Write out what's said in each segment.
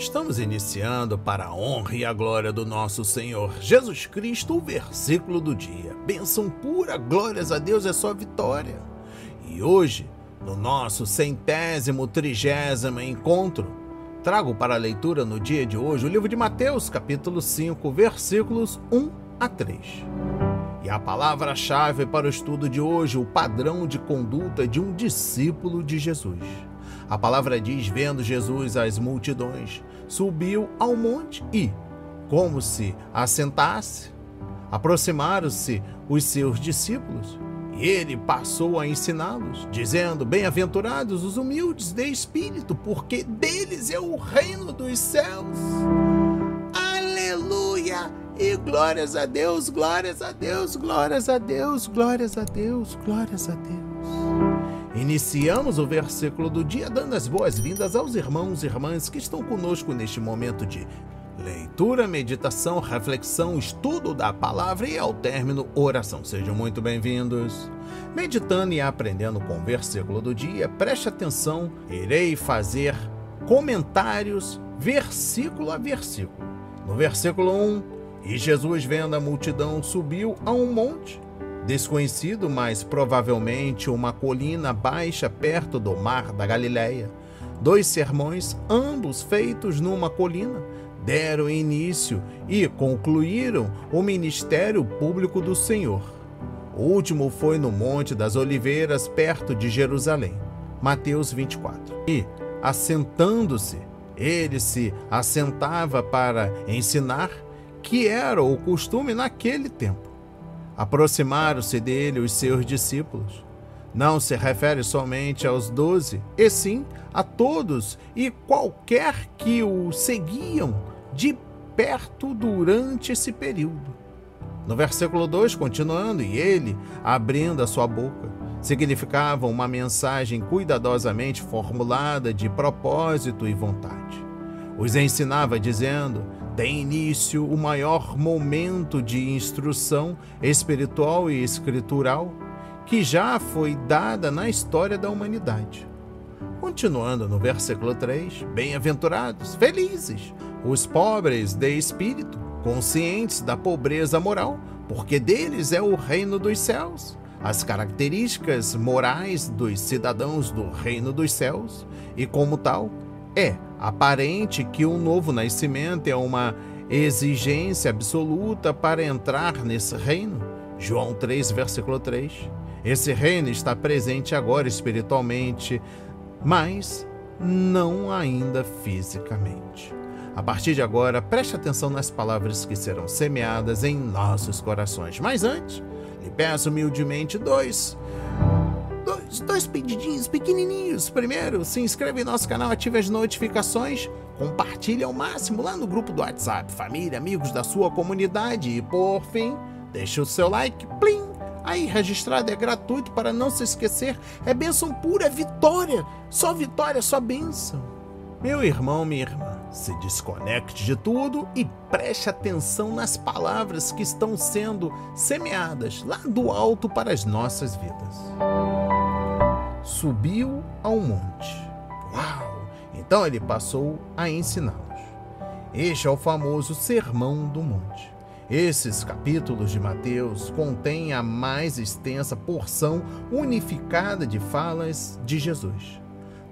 Estamos iniciando para a honra e a glória do nosso Senhor Jesus Cristo, o versículo do dia. Bênção pura, glórias a Deus é só vitória. E hoje, no nosso 130º encontro, trago para a leitura no dia de hoje o livro de Mateus, capítulo 5, versículos 1 a 3. E a palavra-chave para o estudo de hoje, o padrão de conduta de um discípulo de Jesus. A palavra diz: vendo Jesus as multidões, subiu ao monte e, como se assentasse, aproximaram-se os seus discípulos, e ele passou a ensiná-los, dizendo: bem-aventurados os humildes de espírito, porque deles é o reino dos céus. Aleluia! E glórias a Deus, glórias a Deus, glórias a Deus, glórias a Deus, glórias a Deus. Iniciamos o versículo do dia dando as boas-vindas aos irmãos e irmãs que estão conosco neste momento de leitura, meditação, reflexão, estudo da palavra e, ao término, oração. Sejam muito bem-vindos. Meditando e aprendendo com o versículo do dia, preste atenção, irei fazer comentários versículo a versículo. No versículo 1, e Jesus, vendo a multidão, subiu a um monte desconhecido, mas provavelmente uma colina baixa perto do mar da Galileia. Dois sermões, ambos feitos numa colina, deram início e concluíram o ministério público do Senhor. O último foi no Monte das Oliveiras, perto de Jerusalém. Mateus 24. E, assentando-se, ele se assentava para ensinar, que era o costume naquele tempo. Aproximaram-se dele os seus discípulos. Não se refere somente aos 12, e sim a todos e qualquer que o seguiam de perto durante esse período. No versículo 2, continuando, e ele, abrindo a sua boca, significava uma mensagem cuidadosamente formulada de propósito e vontade. Os ensinava dizendo: tem início o maior momento de instrução espiritual e escritural que já foi dada na história da humanidade. Continuando no versículo 3, bem-aventurados, felizes, os pobres de espírito, conscientes da pobreza moral, porque deles é o reino dos céus. As características morais dos cidadãos do reino dos céus, e como tal, é aparente que um novo nascimento é uma exigência absoluta para entrar nesse reino. João 3, versículo 3. Esse reino está presente agora espiritualmente, mas não ainda fisicamente. A partir de agora, preste atenção nas palavras que serão semeadas em nossos corações. Mas antes, lhe peço humildemente dois pedidinhos pequenininhos. Primeiro, se inscreva em nosso canal, ative as notificações, compartilhe ao máximo lá no grupo do WhatsApp, família, amigos da sua comunidade e, por fim, deixe o seu like, plim, aí registrado, é gratuito para não se esquecer, é bênção pura, é vitória, só bênção. Meu irmão, minha irmã, se desconecte de tudo e preste atenção nas palavras que estão sendo semeadas lá do alto para as nossas vidas. Subiu ao monte. Uau! Então ele passou a ensiná-los. Este é o famoso Sermão do Monte. Esses capítulos de Mateus contêm a mais extensa porção unificada de falas de Jesus.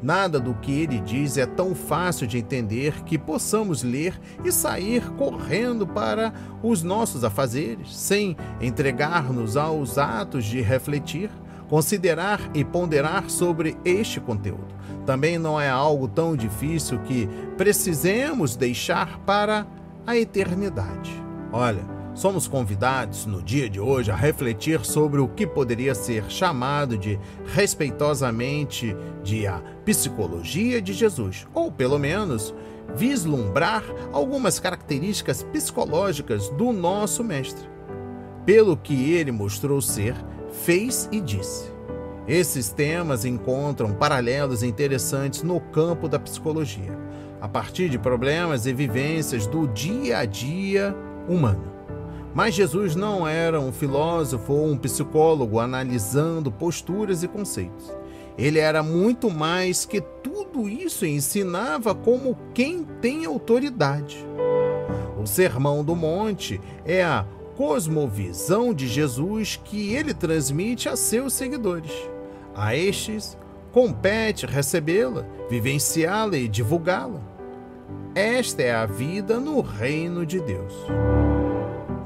Nada do que ele diz é tão fácil de entender que possamos ler e sair correndo para os nossos afazeres, sem entregar-nos aos atos de refletir, considerar e ponderar sobre este conteúdo. Também não é algo tão difícil que precisemos deixar para a eternidade. Olha, somos convidados no dia de hoje a refletir sobre o que poderia ser chamado de respeitosamente de a psicologia de Jesus, ou pelo menos vislumbrar algumas características psicológicas do nosso mestre, pelo que ele mostrou ser, fez e disse. Esses temas encontram paralelos interessantes no campo da psicologia, a partir de problemas e vivências do dia a dia humano. Mas Jesus não era um filósofo ou um psicólogo analisando posturas e conceitos. Ele era muito mais que tudo isso e ensinava como quem tem autoridade. O Sermão do Monte é a cosmovisão de Jesus que ele transmite a seus seguidores. A estes compete recebê-la, vivenciá-la e divulgá-la. Esta é a vida no reino de Deus.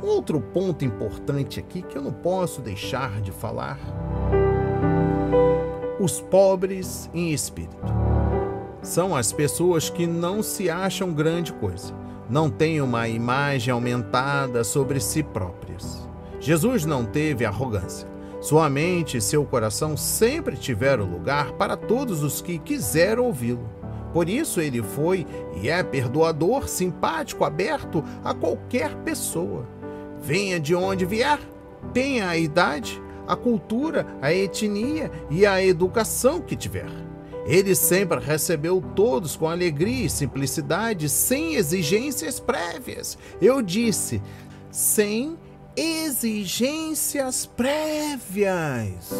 Outro ponto importante aqui que eu não posso deixar de falar: os pobres em espírito. São as pessoas que não se acham grande coisa, não têm uma imagem aumentada sobre si próprias. Jesus não teve arrogância. Sua mente e seu coração sempre tiveram lugar para todos os que quiseram ouvi-lo. Por isso ele foi e é perdoador, simpático, aberto a qualquer pessoa. Venha de onde vier, tenha a idade, a cultura, a etnia e a educação que tiver. Ele sempre recebeu todos com alegria e simplicidade, sem exigências prévias. Eu disse, sem exigências prévias.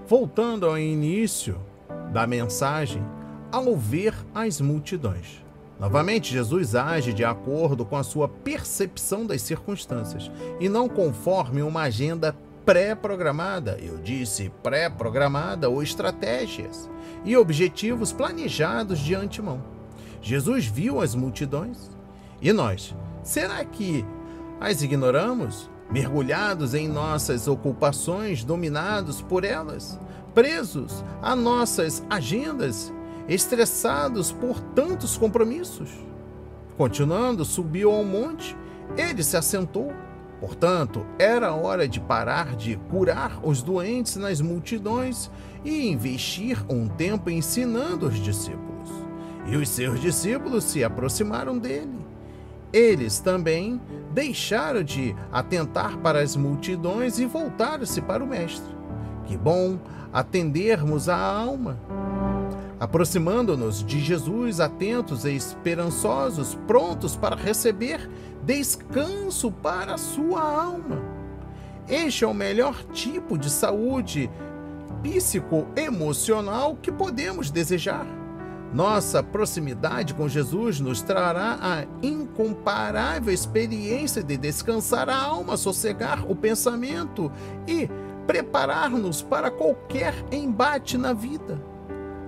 Voltando ao início da mensagem, ao ver as multidões. Novamente, Jesus age de acordo com a sua percepção das circunstâncias e não conforme uma agenda pré-programada, eu disse pré-programada, ou estratégias e objetivos planejados de antemão. Jesus viu as multidões. E nós? Será que as ignoramos? Mergulhados em nossas ocupações, dominados por elas, presos a nossas agendas, estressados por tantos compromissos? Continuando, subiu ao monte, ele se assentou. Portanto, era hora de parar de curar os doentes nas multidões e investir um tempo ensinando os discípulos. E os seus discípulos se aproximaram dele. Eles também deixaram de atentar para as multidões e voltaram-se para o Mestre. Que bom atendermos a alma! Aproximando-nos de Jesus, atentos e esperançosos, prontos para receber descanso para a sua alma. Este é o melhor tipo de saúde psicoemocional que podemos desejar. Nossa proximidade com Jesus nos trará a incomparável experiência de descansar a alma, sossegar o pensamento e preparar-nos para qualquer embate na vida.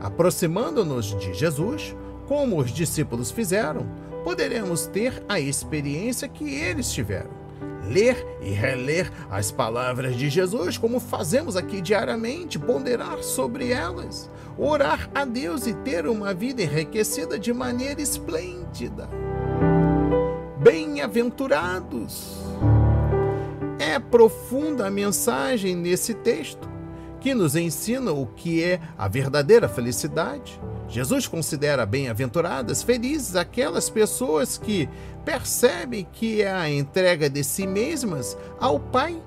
Aproximando-nos de Jesus, como os discípulos fizeram, poderemos ter a experiência que eles tiveram. Ler e reler as palavras de Jesus, como fazemos aqui diariamente, ponderar sobre elas, orar a Deus e ter uma vida enriquecida de maneira esplêndida. Bem-aventurados! É profunda a mensagem nesse texto, que nos ensina o que é a verdadeira felicidade. Jesus considera bem-aventuradas, felizes, aquelas pessoas que percebem que é a entrega de si mesmas ao Pai,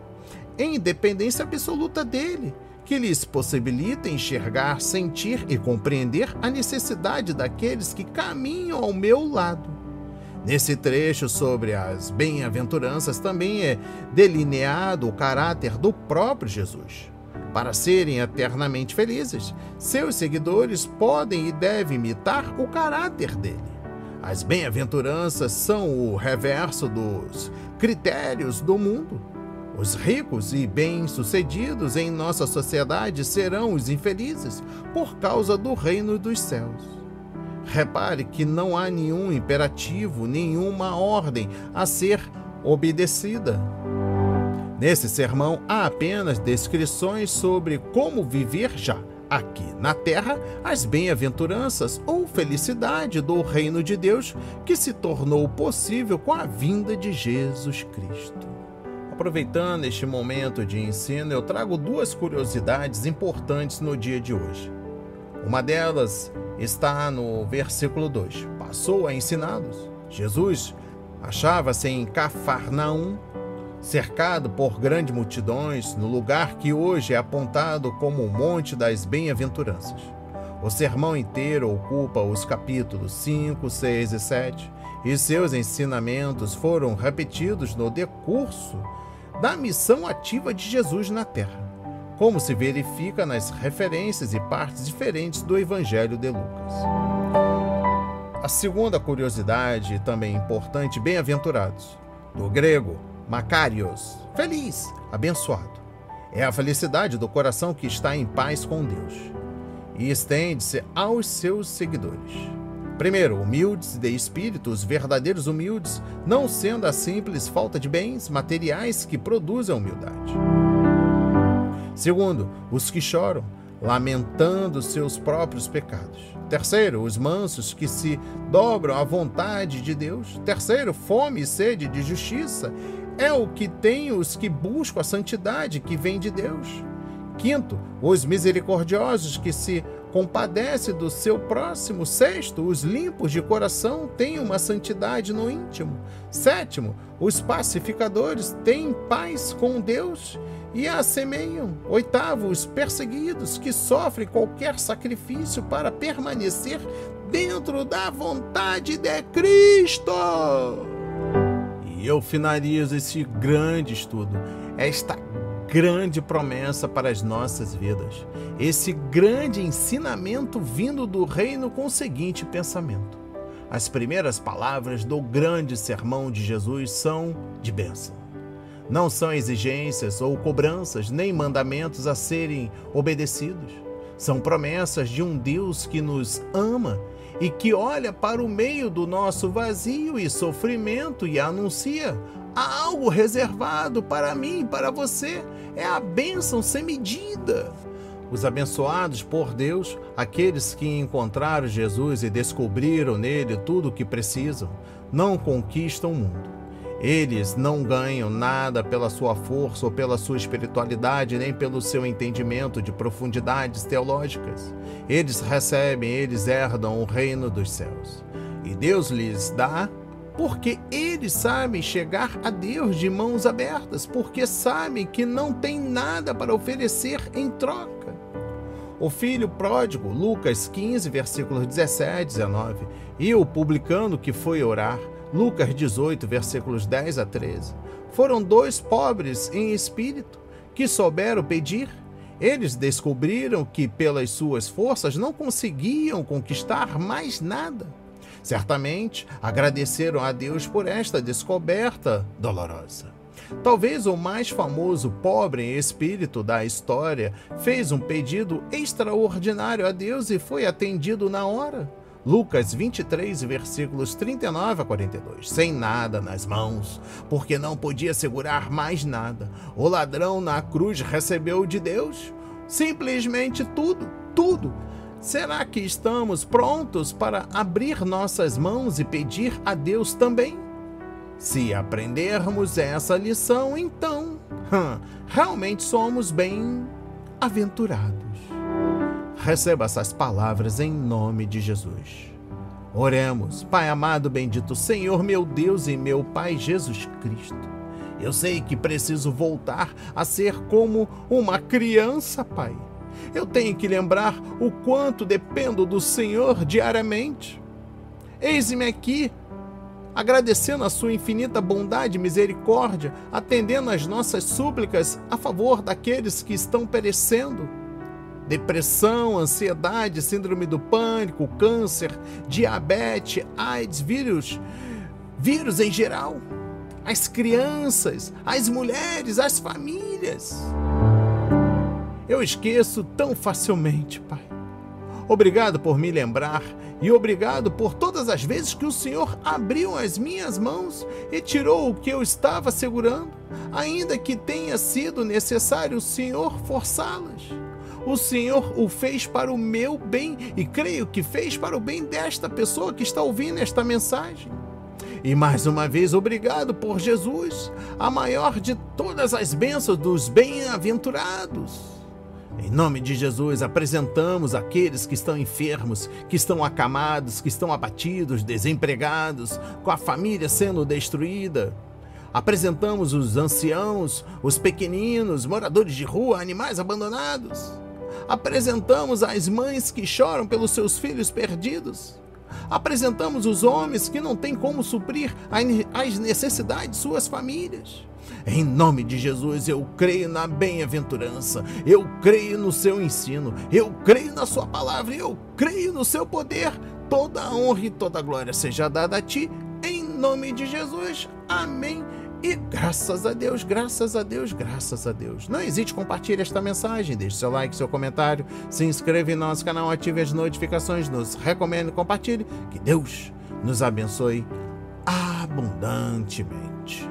em dependência absoluta dele, que lhes possibilita enxergar, sentir e compreender a necessidade daqueles que caminham ao meu lado. Nesse trecho sobre as bem-aventuranças também é delineado o caráter do próprio Jesus. Para serem eternamente felizes, seus seguidores podem e devem imitar o caráter dele. As bem-aventuranças são o reverso dos critérios do mundo. Os ricos e bem-sucedidos em nossa sociedade serão os infelizes por causa do reino dos céus. Repare que não há nenhum imperativo, nenhuma ordem a ser obedecida. Nesse sermão, há apenas descrições sobre como viver já, aqui na terra, as bem-aventuranças ou felicidade do reino de Deus que se tornou possível com a vinda de Jesus Cristo. Aproveitando este momento de ensino, eu trago duas curiosidades importantes no dia de hoje. Uma delas está no versículo 2. Passou a ensiná-los. Jesus achava-se em Cafarnaum, cercado por grandes multidões, no lugar que hoje é apontado como o Monte das Bem-aventuranças. O sermão inteiro ocupa os capítulos 5, 6 e 7, e seus ensinamentos foram repetidos no decurso da missão ativa de Jesus na terra. como se verifica nas referências e partes diferentes do Evangelho de Lucas. A segunda curiosidade, também importante, bem-aventurados, do grego makarios, feliz, abençoado, é a felicidade do coração que está em paz com Deus e estende-se aos seus seguidores. Primeiro, humildes de espírito, os verdadeiros humildes, não sendo a simples falta de bens materiais que produzem a humildade. Segundo, os que choram, lamentando seus próprios pecados. Terceiro, os mansos que se dobram à vontade de Deus. Terceiro, fome e sede de justiça é o que tem os que buscam a santidade que vem de Deus. Quinto, os misericordiosos que se compadecem do seu próximo. Sexto, os limpos de coração têm uma santidade no íntimo. Sétimo, os pacificadores têm paz com Deus e a semeiam. Oitavo, os perseguidos que sofrem qualquer sacrifício para permanecer dentro da vontade de Cristo. E eu finalizo esse grande estudo, esta grande promessa para as nossas vidas, esse grande ensinamento vindo do reino com o seguinte pensamento. As primeiras palavras do grande sermão de Jesus são de bênção. Não são exigências ou cobranças, nem mandamentos a serem obedecidos. São promessas de um Deus que nos ama e que olha para o meio do nosso vazio e sofrimento e anuncia: há algo reservado para mim e para você. É a bênção sem medida. Os abençoados por Deus, aqueles que encontraram Jesus e descobriram nele tudo o que precisam, não conquistam o mundo. Eles não ganham nada pela sua força ou pela sua espiritualidade, nem pelo seu entendimento de profundidades teológicas. Eles recebem, eles herdam o reino dos céus. E Deus lhes dá porque eles sabem chegar a Deus de mãos abertas, porque sabem que não tem nada para oferecer em troca. O filho pródigo, Lucas 15, versículos 17 e 19, e o publicano que foi orar, Lucas 18, versículos 10 a 13, foram dois pobres em espírito que souberam pedir. Eles descobriram que pelas suas forças não conseguiam conquistar mais nada. Certamente agradeceram a Deus por esta descoberta dolorosa. Talvez o mais famoso pobre em espírito da história fez um pedido extraordinário a Deus e foi atendido na hora. Lucas 23, versículos 39 a 42. Sem nada nas mãos, porque não podia segurar mais nada, o ladrão na cruz recebeu de Deus simplesmente tudo, tudo. Será que estamos prontos para abrir nossas mãos e pedir a Deus também? Se aprendermos essa lição, então, realmente somos bem-aventurados. Receba essas palavras em nome de Jesus. Oremos. Pai amado, bendito Senhor, meu Deus e meu Pai Jesus Cristo. Eu sei que preciso voltar a ser como uma criança, Pai. Eu tenho que lembrar o quanto dependo do Senhor diariamente. Eis-me aqui, agradecendo a sua infinita bondade e misericórdia, atendendo às nossas súplicas a favor daqueles que estão perecendo. Depressão, ansiedade, síndrome do pânico, câncer, diabetes, AIDS, vírus em geral, as crianças, as mulheres, as famílias. Eu esqueço tão facilmente, Pai. Obrigado por me lembrar e obrigado por todas as vezes que o Senhor abriu as minhas mãos e tirou o que eu estava segurando, ainda que tenha sido necessário o Senhor forçá-las. O Senhor o fez para o meu bem e creio que fez para o bem desta pessoa que está ouvindo esta mensagem. E mais uma vez, obrigado por Jesus, a maior de todas as bênçãos dos bem-aventurados. Em nome de Jesus, apresentamos aqueles que estão enfermos, que estão acamados, que estão abatidos, desempregados, com a família sendo destruída. Apresentamos os anciãos, os pequeninos, moradores de rua, animais abandonados. Apresentamos as mães que choram pelos seus filhos perdidos. Apresentamos os homens que não têm como suprir as necessidades de suas famílias. Em nome de Jesus, eu creio na bem-aventurança, eu creio no seu ensino, eu creio na sua palavra, eu creio no seu poder. Toda a honra e toda a glória seja dada a ti, em nome de Jesus. Amém. E graças a Deus, graças a Deus, graças a Deus. Não hesite, compartilhe esta mensagem, deixe seu like, seu comentário, se inscreva em nosso canal, ative as notificações, nos recomende, compartilhe. Que Deus nos abençoe abundantemente.